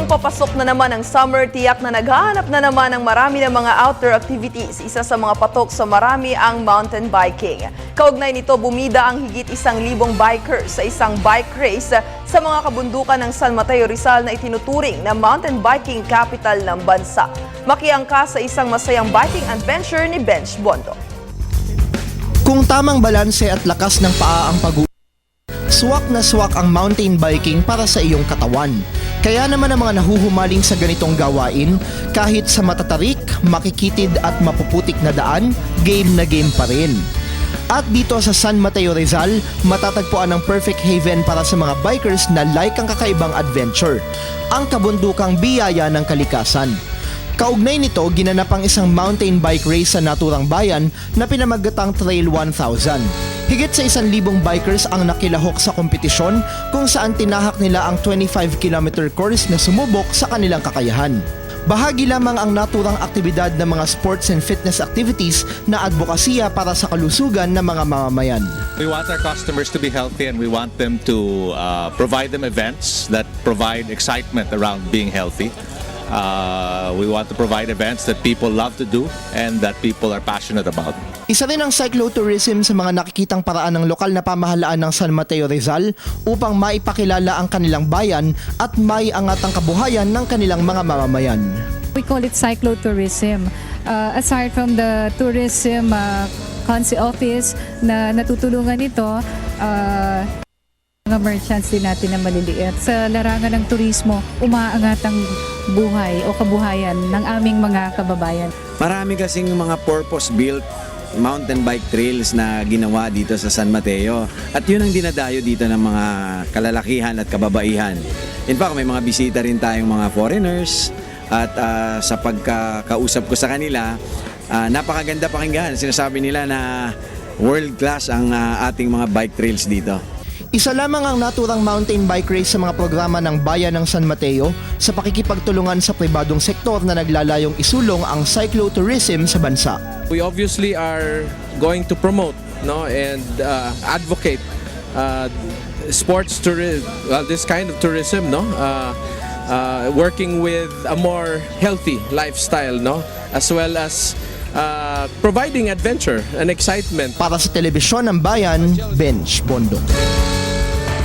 Ngayong papasok na naman ang summer, tiyak na naghahanap na naman ng marami ng mga outdoor activities. Isa sa mga patok sa marami ang mountain biking. Kaugnay nito, bumida ang higit 1,000 bikers sa isang bike race sa mga kabundukan ng San Mateo, Rizal na itinuturing na mountain biking capital ng bansa. Makiangka sa isang masayang biking adventure ni Benj Bondo. Kung tamang balanse at lakas ng paa ang swak na swak ang mountain biking para sa iyong katawan. Kaya naman ang mga nahuhumaling sa ganitong gawain, kahit sa matatarik, makikitid at mapuputik na daan, game na game pa rin. At dito sa San Mateo, Rizal, matatagpuan ang perfect haven para sa mga bikers na like ang kakaibang adventure, ang kabundukang biyaya ng kalikasan. Kaugnay nito, ginanap ang isang mountain bike race sa naturang bayan na pinamagatang Trail 1000. Higit sa 1,000 bikers ang nakilahok sa kompetisyon kung saan tinahak nila ang 25-kilometer course na sumubok sa kanilang kakayahan. Bahagi lamang ang naturang aktibidad ng mga sports and fitness activities na advokasya para sa kalusugan ng mga mamamayan. We want our customers to be healthy and we want them to provide them events that provide excitement around being healthy. We want to provide events that people love to do and that people are passionate about. Isa rin ang cyclotourism sa mga nakikitang paraan ng lokal na pamahalaan ng San Mateo, Rizal upang maipakilala ang kanilang bayan at maiangat ang kabuhayan ng kanilang mga mamamayan. We call it cyclotourism. Aside from the tourism council office na natutulungan ito, mga merchants din natin na maliliit. Sa larangan ng turismo, umaangat ang buhay o kabuhayan ng aming mga kababayan. Marami kasing mga purpose-built mountain bike trails na ginawa dito sa San Mateo. At yun ang dinadayo dito ng mga kalalakihan at kababaihan. In fact, may mga bisita rin tayong mga foreigners at sa pagkakausap ko sa kanila, napakaganda pakinggan. Sinasabi nila na world class ang ating mga bike trails dito. Isa lamang ang naturang mountain bike race sa mga programa ng Bayan ng San Mateo sa pakikipagtulungan sa pribadong sektor na naglalayong isulong ang cyclotourism sa bansa. We obviously are going to promote and advocate sports tourism, this kind of tourism, working with a more healthy lifestyle, as well as providing adventure and excitement. Para sa Telebisyon ng Bayan, Benj Bondo.